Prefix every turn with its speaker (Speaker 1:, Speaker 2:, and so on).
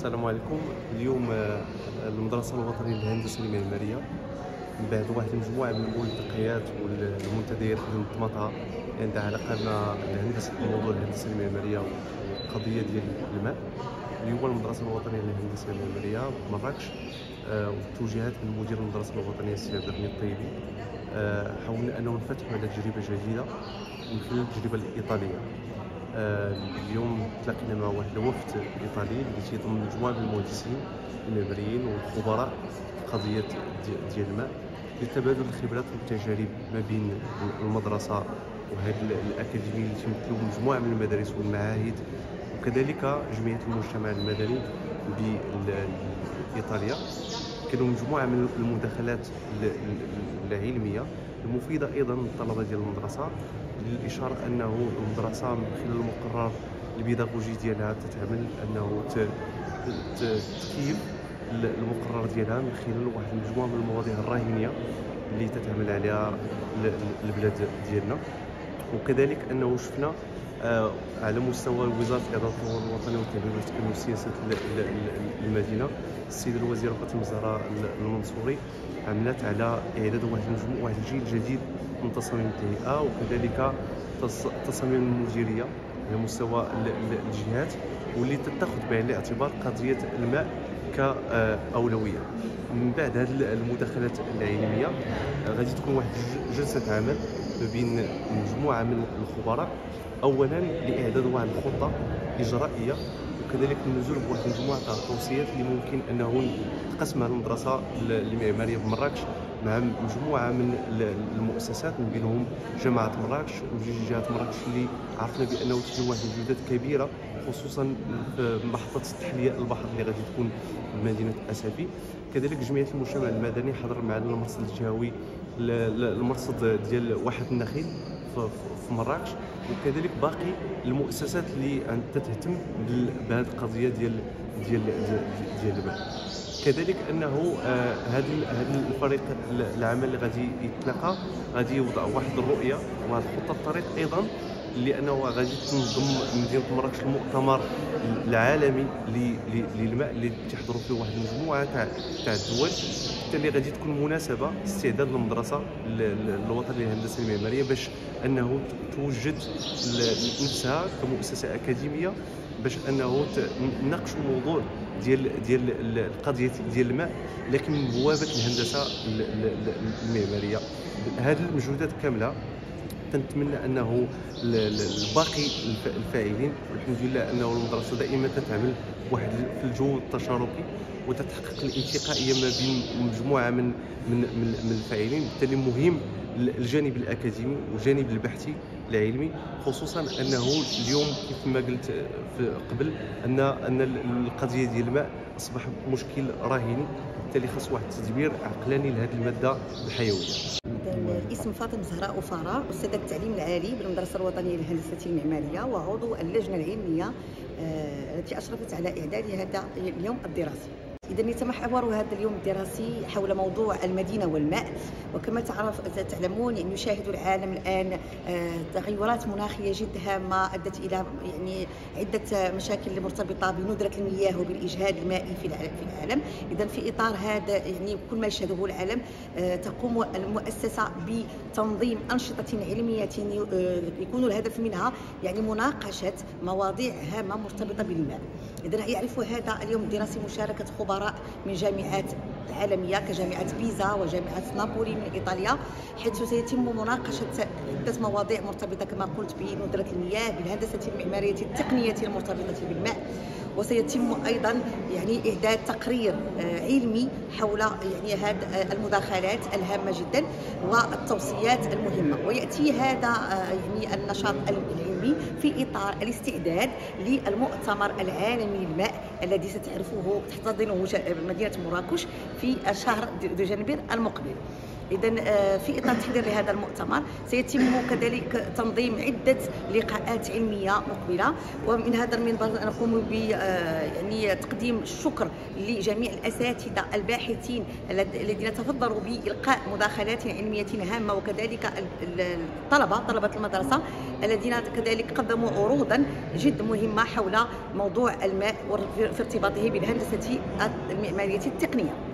Speaker 1: السلام عليكم. اليوم المدرسة الوطنية للهندسة المعمارية من بعد واحد المجموعة من الملتقيات والمنتديات اللي نظمتها عندها علاقة بهندسة موضوع الهندسة المعمارية والقضية ديال الماء. اليوم المدرسة الوطنية للهندسة المعمارية بمراكش وتوجيهات من مدير المدرسة الوطنية السي عبد الغني الطيبي حاولنا أنه نفتحوا على تجربة جديدة من خلال التجربة الإيطالية. اليوم تلاقينا مع واحد الوفد ايطالي اللي تيضم مجموعه من المهندسين المعماريين والخبراء في قضيه ديال الماء لتبادل الخبرات والتجارب ما بين المدرسه وهذه الاكاديميه اللي تمثلوا مجموعه من المدارس والمعاهد، وكذلك جمعيه المجتمع المدني بايطاليا. كانوا مجموعه من المداخلات العلميه المفيده ايضا للطلبه ديال المدرسه، للاشاره انه المدرسه من خلال المقرر البيداغوجي ديالها تتعمل انه تكيف المقرر ديالها من خلال واحد المجموعه من المواضيع الراهنيه اللي تتعمل عليها البلاد ديالنا. وكذلك انه شفنا على مستوى وزاره الاعداد الطور الوطني والتعبير والتكامل وسياسه المدينه، السيده الوزيره فاطمه الزهراء المنصوري عملت على اعداد واحد الجيل جديد من تصاميم التهيئه وكذلك تصاميم المديريه على مستوى الجهات، واللي تتخذ بعين الاعتبار قضيه الماء كاولويه. من بعد هذه المداخلات العلميه غادي تكون واحد جلسه عمل ما بين مجموعه من الخبراء، اولا لاعداد واحد الخطه اجرائيه وكذلك النزول بواحد المجموعه تاع التوصيات اللي ممكن انه تقسمها المدرسه المعماريه بمراكش مع مجموعه من المؤسسات، من بينهم جامعه مراكش وجهات مراكش اللي عرفنا بانه تجي واحد الجهودات كبيره خصوصا في محطه تحليه البحر اللي غادي تكون بمدينه اسفي. كذلك جمعيه المجتمع المدني حضر معنا المرصد الجهوي المرصد ديال واحد النخيل في مراكش، وكذلك باقي المؤسسات اللي تهتم بهذه القضيه ديال الماء. كذلك انه هذا الفريق العمل اللي غادي يتلاقى غادي يوضع واحد الرؤيه وواحد خطه الطريق ايضا، لانه غادي تنظم مدينه مراكش المؤتمر العالمي للماء اللي تحضروا فيه واحد المجموعه تاع الدول، بالتالي غادي تكون مناسبه استعداد المدرسه الوطنيه للهندسه المعماريه باش انه توجد نفسها كمؤسسه اكاديميه باش انه نناقشوا الموضوع ديال القضيه ديال الماء لكن من بوابه الهندسه المعماريه. هذه المجهودات كامله تنتمنى انه الباقي الفاعلين، والحمد لله انه المدرسه دائما تتعمل واحد في الجو التشاركي وتتحقق الانتقائيه ما بين مجموعه من الفاعلين، بالتالي مهم الجانب الاكاديمي والجانب البحثي العلمي، خصوصا انه اليوم كيف ما قلت قبل ان القضيه ديال الماء اصبح مشكل راهني، بالتالي خاص واحد التدبير عقلاني لهذه الماده الحيويه.
Speaker 2: الاسم فاطمه الزهراء أفارة، أستاذة التعليم العالي بالمدرسة الوطنية للهندسة المعمارية وعضو اللجنة العلمية التي أشرفت على إعداد هذا اليوم الدراسي. إذا يتمحور هذا اليوم الدراسي حول موضوع المدينة والماء، وكما تعلمون يعني يشاهد العالم الآن تغيرات مناخية جد هامة أدت إلى يعني عدة مشاكل مرتبطة بندرة المياه وبالإجهاد المائي في العالم. إذا في إطار هذا يعني كل ما يشهده العالم تقوم المؤسسة بتنظيم أنشطة علمية يكون الهدف منها يعني مناقشة مواضيع هامة مرتبطة بالماء. إذا يعرف هذا اليوم الدراسي مشاركة خبراء من جامعات عالمية كجامعة بيزا وجامعة نابولي من إيطاليا، حيث سيتم مناقشة عدة مواضيع مرتبطة كما قلت بندرة المياه، بالهندسة المعمارية، التقنية المرتبطة بالماء، وسيتم أيضا يعني إعداد تقرير علمي حول يعني هذه المداخلات الهامة جدا والتوصيات المهمة. ويأتي هذا يعني النشاط العلمي في إطار الاستعداد للمؤتمر العالمي للماء الذي ستعرفه تحتضنه مدينة مراكش في شهر دجنبر المقبل. إذا في إطار التحضير لهذا المؤتمر سيتم كذلك تنظيم عدة لقاءات علمية مقبلة، ومن هذا المنبر نقوم ب يعني تقديم الشكر لجميع الأساتذة الباحثين الذين تفضلوا بإلقاء مداخلات علمية هامة، وكذلك طلبة المدرسة الذين كذلك قدموا عروضا جد مهمة حول موضوع الماء في ارتباطه بالهندسة المعمارية التقنية.